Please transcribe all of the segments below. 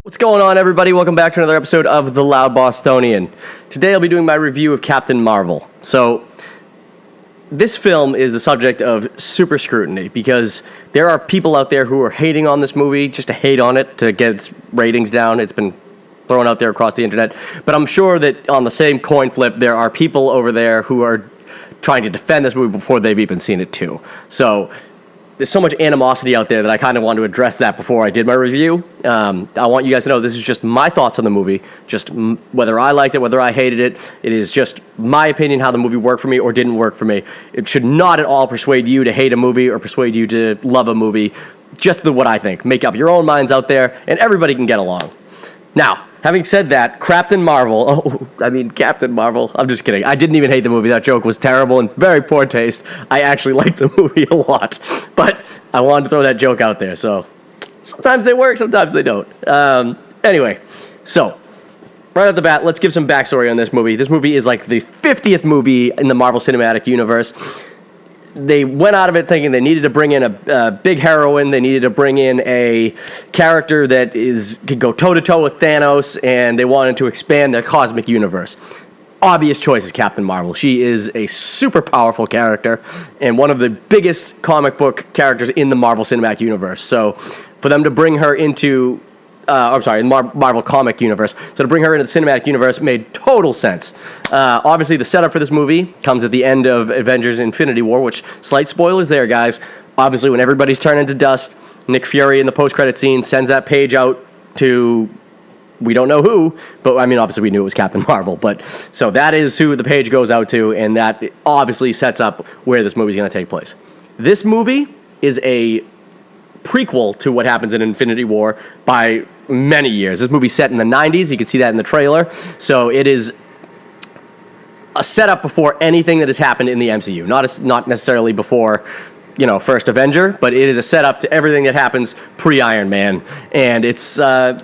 What's going on, everybody? Welcome back to another episode of The Loud Bostonian. Today I'll be doing my review of Captain Marvel. So, this film is the subject of super scrutiny because there are people out there who are hating on this movie just to hate on it, to get its ratings down. It's been thrown out there across the internet. But I'm sure that on the same coin flip, there are people over there who are trying to defend this movie before they've even seen it too. So, there's so much animosity out there that I kind of want to address that before I did my review. I want you guys to know this is just my thoughts on the movie, just whether I liked it, whether I hated it. It is just my opinion how the movie worked for me or didn't work for me. It should not at all persuade you to hate a movie or persuade you to love a movie. Just what I think. Make up your own minds out there, and everybody can get along. Now, having said that, Captain Marvel, I'm just kidding. I didn't even hate the movie. That joke was terrible and very poor taste. I actually liked the movie a lot. But I wanted to throw that joke out there. So sometimes they work, sometimes they don't. Anyway, so right off the bat, let's give some backstory on this movie. This movie is like the 50th movie in the Marvel Cinematic Universe. They went out of it thinking they needed to bring in a big heroine. They needed to bring in a character that could go toe-to-toe with Thanos, and they wanted to expand the cosmic universe. Obvious choice is Captain Marvel. She is a super powerful character and one of the biggest comic book characters in the Marvel Cinematic Universe. So for them to bring her into Marvel comic universe. So to bring her into the cinematic universe made total sense. Obviously, the setup for this movie comes at the end of Avengers Infinity War, which, slight spoilers there, guys. Obviously, when everybody's turned into dust, Nick Fury in the post-credit scene sends that page out to, we don't know who, but I mean, obviously we knew it was Captain Marvel. But so that is who the page goes out to, and that obviously sets up where this movie's going to take place. This movie is a prequel to what happens in Infinity War by many years. This movie's set in the 90s. You can see that in the trailer. So it is a setup before anything that has happened in the MCU. Not necessarily before, first Avenger, but it is a setup to everything that happens pre-Iron Man. And it's the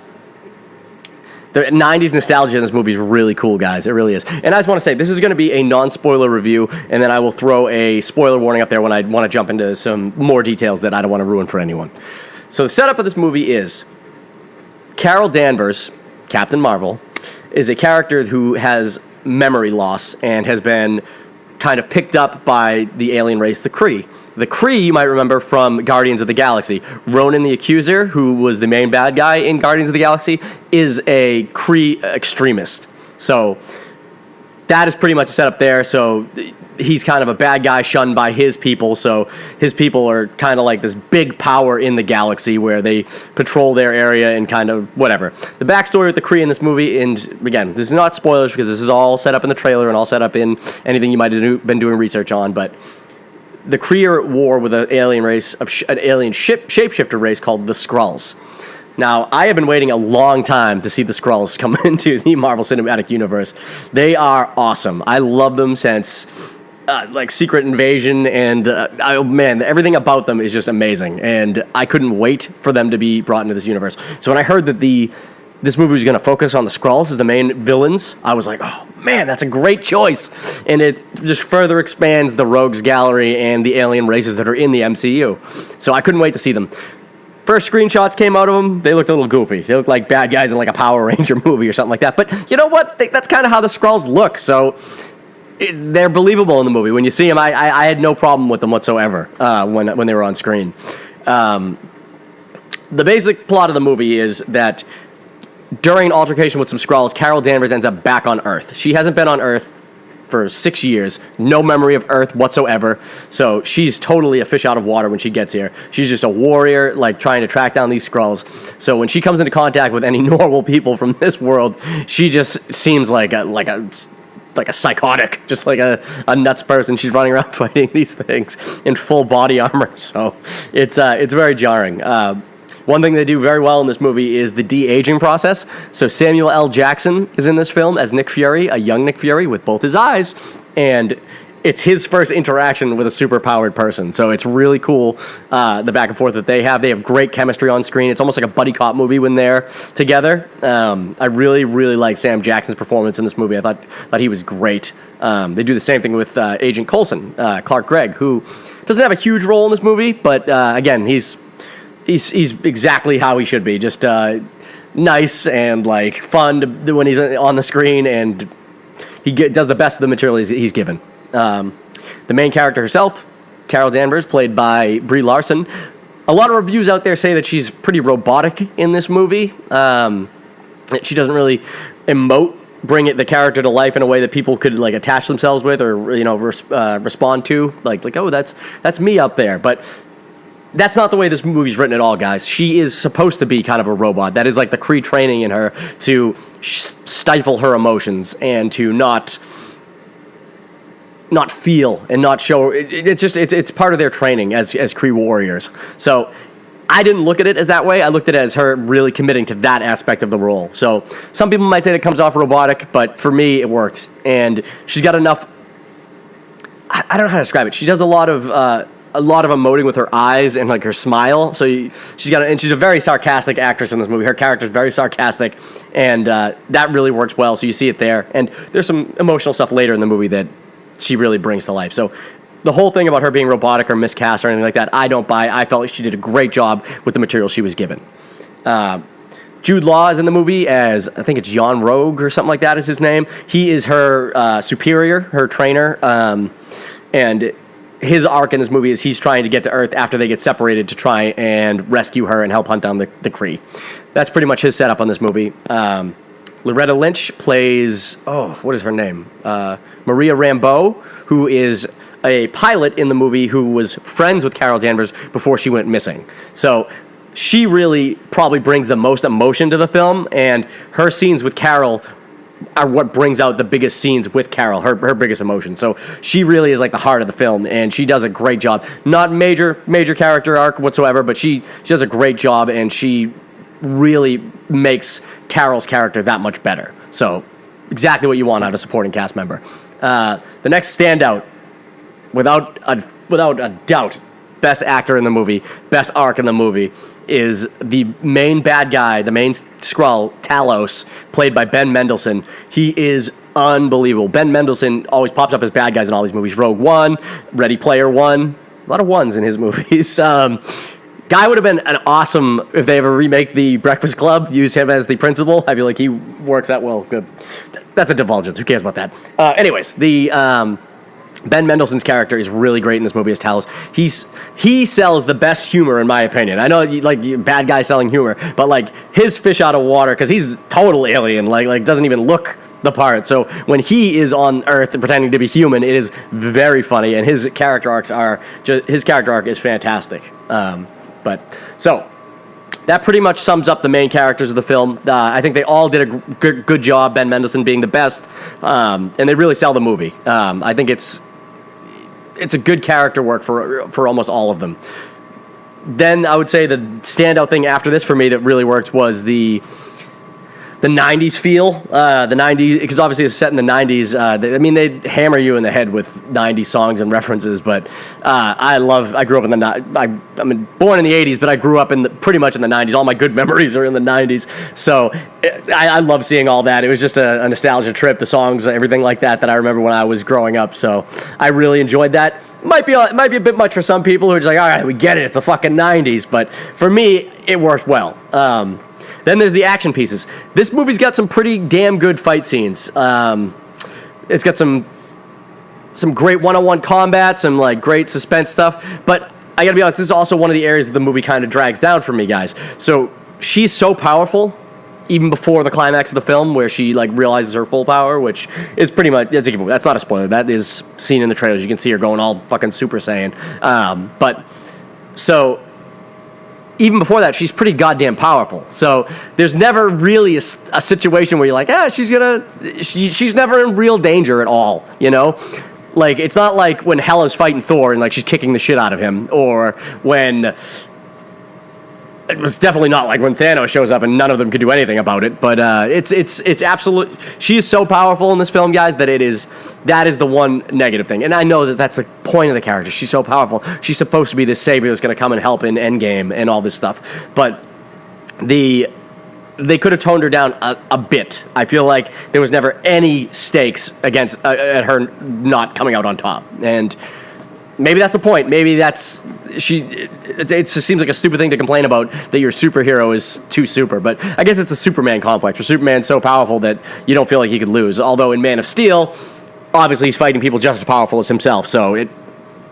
90s nostalgia in this movie is really cool, guys. It really is. And I just want to say, this is going to be a non-spoiler review, and then I will throw a spoiler warning up there when I want to jump into some more details that I don't want to ruin for anyone. So the setup of this movie is Carol Danvers, Captain Marvel, is a character who has memory loss and has been kind of picked up by the alien race, the Kree. The Kree, you might remember from Guardians of the Galaxy. Ronan the Accuser, who was the main bad guy in Guardians of the Galaxy, is a Kree extremist. So that is pretty much set up there. So he's kind of a bad guy shunned by his people. So his people are kind of like this big power in the galaxy where they patrol their area and kind of whatever. The backstory with the Kree in this movie, and again, this is not spoilers because this is all set up in the trailer and all set up in anything you might have been doing research on, but the Kree are at war with an alien race, an alien shapeshifter race called the Skrulls. Now, I have been waiting a long time to see the Skrulls come into the Marvel Cinematic Universe. They are awesome. I love them since Secret Invasion, and everything about them is just amazing. And I couldn't wait for them to be brought into this universe. So when I heard that this movie was going to focus on the Skrulls as the main villains, I was like, oh man, that's a great choice. And it just further expands the rogues gallery and the alien races that are in the MCU. So I couldn't wait to see them. First screenshots came out of them, they looked a little goofy. They looked like bad guys in like a Power Ranger movie or something like that. But you know what? That's kind of how the Skrulls look. So they're believable in the movie. When you see them, I had no problem with them whatsoever when they were on screen. The basic plot of the movie is that during an altercation with some Skrulls, Carol Danvers ends up back on Earth. She hasn't been on Earth for 6 years, no memory of Earth whatsoever, so she's totally a fish out of water when she gets here. She's just a warrior, trying to track down these Skrulls. So when she comes into contact with any normal people from this world, she just seems like a psychotic, just like a nuts person. She's running around fighting these things in full body armor, so it's very jarring. One thing they do very well in this movie is the de-aging process. So Samuel L. Jackson is in this film as Nick Fury, a young Nick Fury with both his eyes, and it's his first interaction with a super-powered person. So it's really cool, the back and forth that they have. They have great chemistry on screen. It's almost like a buddy cop movie when they're together. I really, really like Sam Jackson's performance in this movie. I thought he was great. They do the same thing with Agent Coulson, Clark Gregg, who doesn't have a huge role in this movie, but again, he's exactly how he should be. Just nice and like fun when he's on the screen, and he does the best of the material he's given. The main character herself, Carol Danvers, played by Brie Larson. A lot of reviews out there say that she's pretty robotic in this movie. She doesn't really bring the character to life in a way that people could like attach themselves with, or respond to. Like oh, that's me up there. But that's not the way this movie's written at all, guys. She is supposed to be kind of a robot. That is like the Kree training in her to stifle her emotions and to not feel and not show. It's part of their training as Kree warriors. So I didn't look at it as that way. I looked at it as her really committing to that aspect of the role. So some people might say that comes off robotic, but for me, it worked. And she's got enough. I don't know how to describe it. She does a lot of emoting with her eyes and like her smile. So she's a very sarcastic actress in this movie. Her character is very sarcastic, and that really works well. So you see it there. And there's some emotional stuff later in the movie that she really brings to life. So the whole thing about her being robotic or miscast or anything like that, I don't buy. I felt like she did a great job with the material she was given. Jude Law is in the movie as, I think it's Jon Rogue or something like that is his name. He is her superior, her trainer, and his arc in this movie is he's trying to get to Earth after they get separated to try and rescue her and help hunt down the Kree. That's pretty much his setup on this movie. Loretta Lynch plays, what is her name? Maria Rambeau, who is a pilot in the movie who was friends with Carol Danvers before she went missing. So she really probably brings the most emotion to the film, and her scenes with Carol are what brings out the biggest scenes with Carol, her biggest emotion. So she really is like the heart of the film, and she does a great job. Not major character arc whatsoever, but she does a great job, and she really makes Carol's character that much better. So exactly what you want out of a supporting cast member. The next standout, without a doubt, best actor in the movie, best arc in the movie, is the main bad guy, the main Skrull, Talos, played by Ben Mendelsohn. He is unbelievable. Ben Mendelsohn always pops up as bad guys in all these movies. Rogue One, Ready Player One, a lot of ones in his movies. Guy would have been an awesome, if they ever remake The Breakfast Club, use him as the principal. I feel like he works that well. Good. That's a divulgence. Who cares about that? Anyways, Ben Mendelsohn's character is really great in this movie as Talos. He sells the best humor, in my opinion. I know, like, bad guy selling humor, but, like, his fish out of water, because he's total alien, like doesn't even look the part. So when he is on Earth pretending to be human, it is very funny, and his character arc is fantastic. So that pretty much sums up the main characters of the film. I think they all did a good job, Ben Mendelsohn being the best, and they really sell the movie. I think it's a good character work for almost all of them. Then I would say the standout thing after this for me that really worked was the 90s feel. The 90s, because obviously it's set in the 90s. They hammer you in the head with 90s songs and references, but I grew up in I'm born in the 80s, but I grew up pretty much in the 90s. All my good memories are in the 90s. So I love seeing all that. It was just a nostalgia trip, the songs, everything like that I remember when I was growing up. So I really enjoyed that. It might be a bit much for some people who are just like, all right, we get it, it's the fucking 90s. But for me, it worked well. Then there's the action pieces. This movie's got some pretty damn good fight scenes. It's got some great one-on-one combat, some like great suspense stuff. But I gotta be honest, this is also one of the areas that the movie kind of drags down for me, guys. So she's so powerful, even before the climax of the film, where she like realizes her full power, which is pretty much that's not a spoiler. That is seen in the trailers. You can see her going all fucking Super Saiyan. Even before that, she's pretty goddamn powerful. So there's never really a situation where you're like, she's never in real danger at all, you know? Like, it's not like when Hela's fighting Thor and, like, she's kicking the shit out of him, or when... It's definitely not like when Thanos shows up and none of them could do anything about it, but it's absolute. She is so powerful in this film, guys, that is the one negative thing. And I know that that's the point of the character. She's so powerful. She's supposed to be this savior that's going to come and help in Endgame and all this stuff. But they could have toned her down a bit. I feel like there was never any stakes against at her not coming out on top. And maybe that's the point. Maybe it just seems like a stupid thing to complain about, that your superhero is too super. But I guess it's a Superman complex, where Superman's so powerful that you don't feel like he could lose. Although in Man of Steel, obviously he's fighting people just as powerful as himself, so it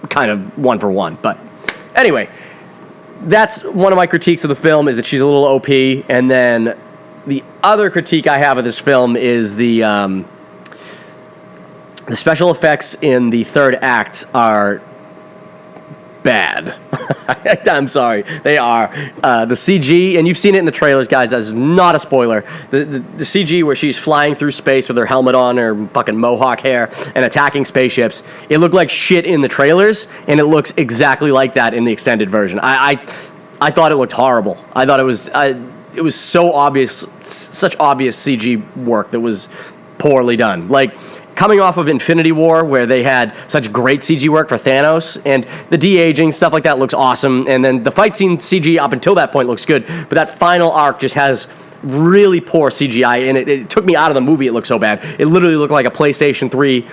kind of one for one. But anyway, that's one of my critiques of the film, is that she's a little OP. And then the other critique I have of this film is the special effects in the third act are bad. I'm sorry, they are. The CG, and you've seen it in the trailers, guys. That's not a spoiler. The CG where she's flying through space with her helmet on, her fucking mohawk hair, and attacking spaceships. It looked like shit in the trailers, and it looks exactly like that in the extended version. I thought it looked horrible. I thought it was so obvious, such obvious CG work that was poorly done. Like, coming off of Infinity War, where they had such great CG work for Thanos, and the de-aging, stuff like that looks awesome, and then the fight scene CG up until that point looks good, but that final arc just has really poor CGI, and it took me out of the movie. It looked so bad. It literally looked like a PlayStation 3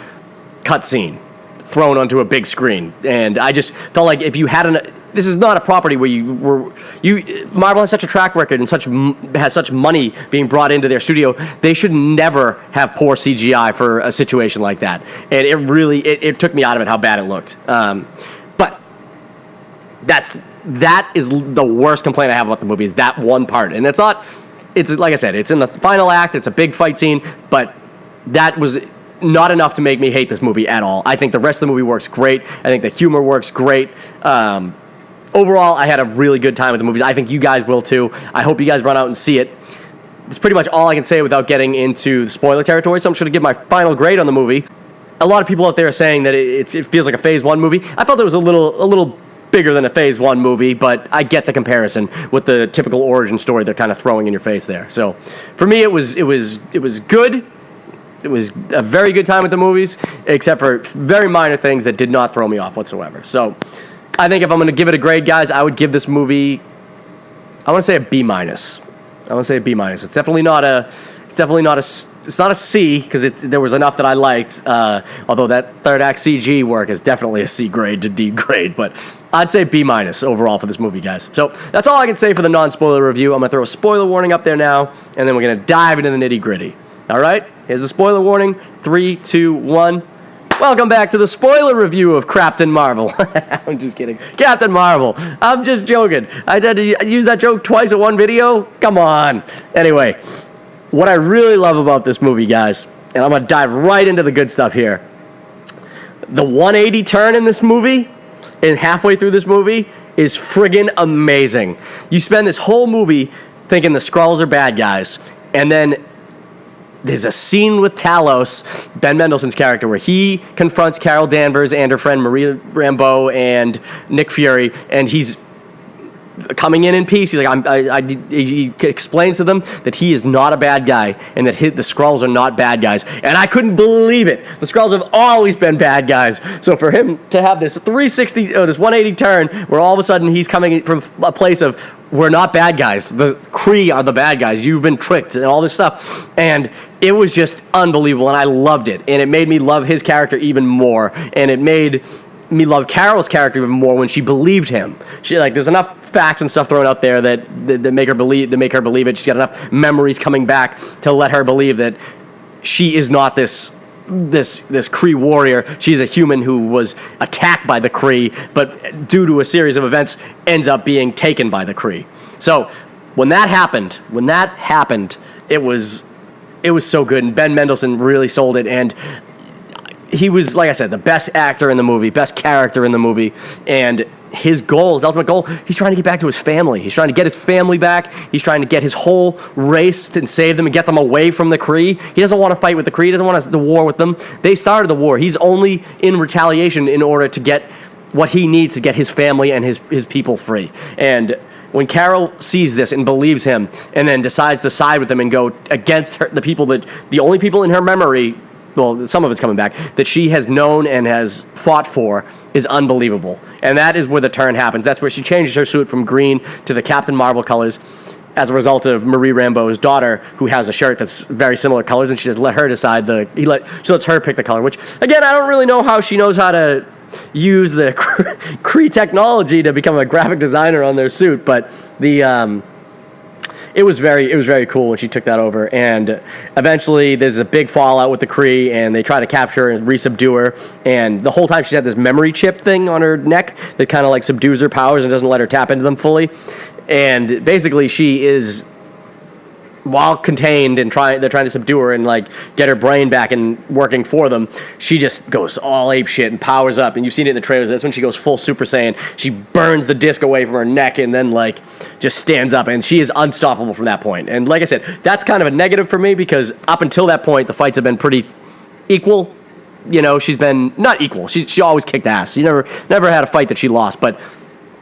cutscene thrown onto a big screen, and I just felt like if you had this is not a property where Marvel has such a track record and has such money being brought into their studio. They should never have poor CGI for a situation like that. And it really, it took me out of it how bad it looked. But that is the worst complaint I have about the movie, is that one part. And it's like I said, it's in the final act. It's a big fight scene, but that was not enough to make me hate this movie at all. I think the rest of the movie works great. I think the humor works great. Overall, I had a really good time with the movies. I think you guys will too. I hope you guys run out and see it. That's pretty much all I can say without getting into the spoiler territory, so I'm just going to give my final grade on the movie. A lot of people out there are saying that it feels like a Phase 1 movie. I felt it was a little bigger than a Phase 1 movie, but I get the comparison with the typical origin story they're kind of throwing in your face there. So for me, it was good. It was a very good time with the movies, except for very minor things that did not throw me off whatsoever. So I think if I'm going to give it a grade, guys, I would give this movie, I want to say a B-. I want to say a B-. It's definitely not a C, because there was enough that I liked, although that third act CG work is definitely a C grade to D grade, but I'd say B- overall for this movie, guys. So that's all I can say for the non-spoiler review. I'm going to throw a spoiler warning up there now, and then we're going to dive into the nitty-gritty. All right? Here's the spoiler warning. 3, 2, 1. Welcome back to the spoiler review of Captain Marvel. I'm just kidding. Captain Marvel. I'm just joking. I had to use that joke twice in one video? Come on. Anyway, what I really love about this movie, guys, and I'm going to dive right into the good stuff here. The 180 turn in this movie, and halfway through this movie, is friggin' amazing. You spend this whole movie thinking the Skrulls are bad guys, and then there's a scene with Talos, Ben Mendelsohn's character, where he confronts Carol Danvers and her friend Marie Rambeau and Nick Fury, and he's coming in peace. He's like, he explains to them that he is not a bad guy and that the Skrulls are not bad guys. And I couldn't believe it. The Skrulls have always been bad guys. So for him to have this 360, this 180 turn, where all of a sudden he's coming from a place of, we're not bad guys. The Kree are the bad guys. You've been tricked and all this stuff. And it was just unbelievable, and I loved it. And it made me love his character even more. And it made me love Carol's character even more when she believed him. There's enough facts and stuff thrown out there that make her believe it. She's got enough memories coming back to let her believe that she is not this Kree warrior. She's a human who was attacked by the Kree, but due to a series of events, ends up being taken by the Kree. So when that happened, it was so good, and Ben Mendelsohn really sold it, and he was, like I said, the best actor in the movie, best character in the movie, and his ultimate goal, he's trying to get back to his family. He's trying to get his family back. He's trying to get his whole race and save them and get them away from the Kree. He doesn't want to fight with the Kree. He doesn't want to war with them. They started the war. He's only in retaliation in order to get what he needs to get his family and his people free. And when Carol sees this and believes him and then decides to side with him and go against her, the only people in her memory, well, some of it's coming back, that she has known and has fought for, is unbelievable. And that is where the turn happens. That's where she changes her suit from green to the Captain Marvel colors as a result of Marie Rambeau's daughter, who has a shirt that's very similar colors, and she just let her decide she lets her pick the color, which, again, I don't really know how she knows how to use the Kree technology to become a graphic designer on their suit, but it was very cool when she took that over. And eventually there's a big fallout with the Kree, and they try to capture her and resubdue her. And the whole time she's had this memory chip thing on her neck that kind of like subdues her powers and doesn't let her tap into them fully. And basically she is, while contained and they're trying to subdue her and like get her brain back and working for them, she just goes all ape shit and powers up. And you've seen it in the trailers. That's when she goes full Super Saiyan. She burns the disc away from her neck and then like just stands up, and she is unstoppable from that point. And like I said, that's kind of a negative for me because up until that point, the fights have been pretty equal. You know, she's been not equal. She always kicked ass. She never had a fight that she lost. But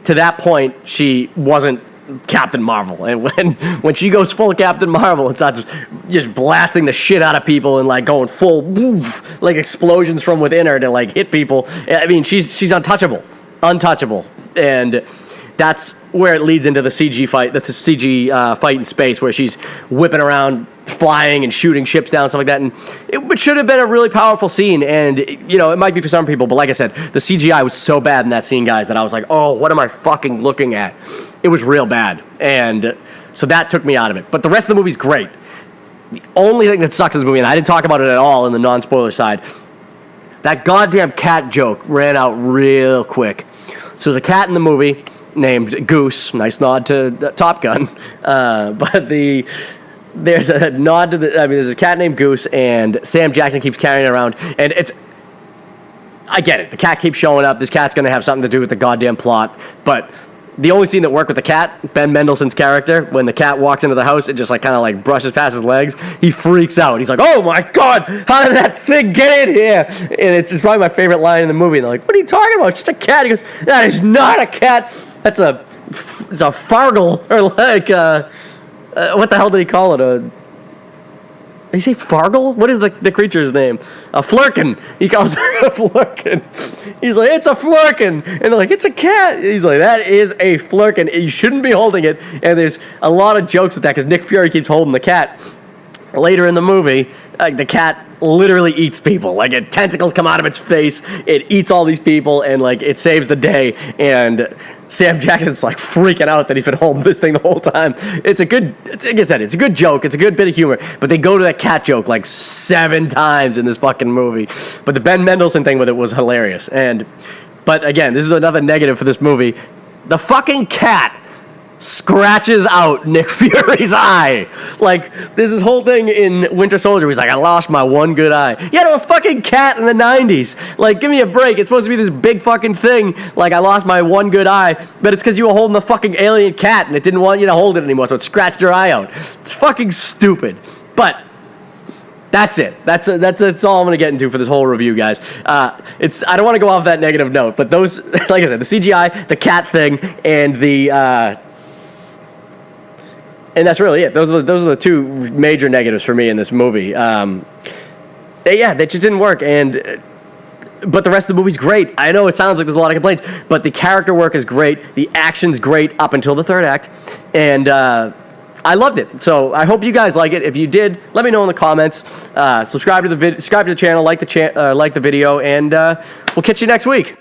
to that point, she wasn't Captain Marvel, and when she goes full Captain Marvel, it's not just blasting the shit out of people and like going full woof, like explosions from within her to like hit people. I mean, she's untouchable, and that's where it leads into the CG fight. That's the CG fight in space where she's whipping around, flying and shooting ships down, stuff like that. And it should have been a really powerful scene. And you know, it might be for some people, but like I said, the CGI was so bad in that scene, guys, that I was like, oh, what am I fucking looking at? It was real bad, and so that took me out of it. But the rest of the movie's great. The only thing that sucks in this movie, and I didn't talk about it at all in the non-spoiler side, that goddamn cat joke ran out real quick. So there's a cat in the movie named Goose. Nice nod to Top Gun. But there's a nod to there's a cat named Goose, and Sam Jackson keeps carrying it around, and I get it. The cat keeps showing up. This cat's going to have something to do with the goddamn plot, but the only scene that worked with the cat, Ben Mendelsohn's character, when the cat walks into the house, it just like kind of like brushes past his legs. He freaks out. He's like, "Oh my god, how did that thing get in here?" And it's probably my favorite line in the movie. And they're like, "What are you talking about? It's just a cat." He goes, "That is not a cat. It's a fargle," or like what the hell did he call it? Did he say fargle? What is the creature's name? A flurkin. He calls it a flurkin. He's like, it's a flurkin. And they're like, it's a cat. He's like, that is a flurkin. You shouldn't be holding it. And there's a lot of jokes with that because Nick Fury keeps holding the cat. Later in the movie, the cat literally eats people. Like, tentacles come out of its face. It eats all these people, and like it saves the day. And Sam Jackson's like freaking out that he's been holding this thing the whole time. Like I said, it's a good joke. It's a good bit of humor. But they go to that cat joke like 7 times in this fucking movie. But the Ben Mendelsohn thing with it was hilarious. But again, this is another negative for this movie. The fucking cat scratches out Nick Fury's eye. Like, there's this whole thing in Winter Soldier where he's like, I lost my one good eye. You had a fucking cat in the 90s. Like, give me a break. It's supposed to be this big fucking thing. Like, I lost my one good eye, but it's because you were holding the fucking alien cat and it didn't want you to hold it anymore, so it scratched your eye out. It's fucking stupid. But that's it. That's all I'm going to get into for this whole review, guys. I don't want to go off that negative note, but those, like I said, the CGI, the cat thing, and that's really it. Those are the 2 major negatives for me in this movie. They just didn't work. But the rest of the movie's great. I know it sounds like there's a lot of complaints, but the character work is great. The action's great up until the 3rd act, and I loved it. So I hope you guys like it. If you did, let me know in the comments. Subscribe to the channel, like the video, and we'll catch you next week.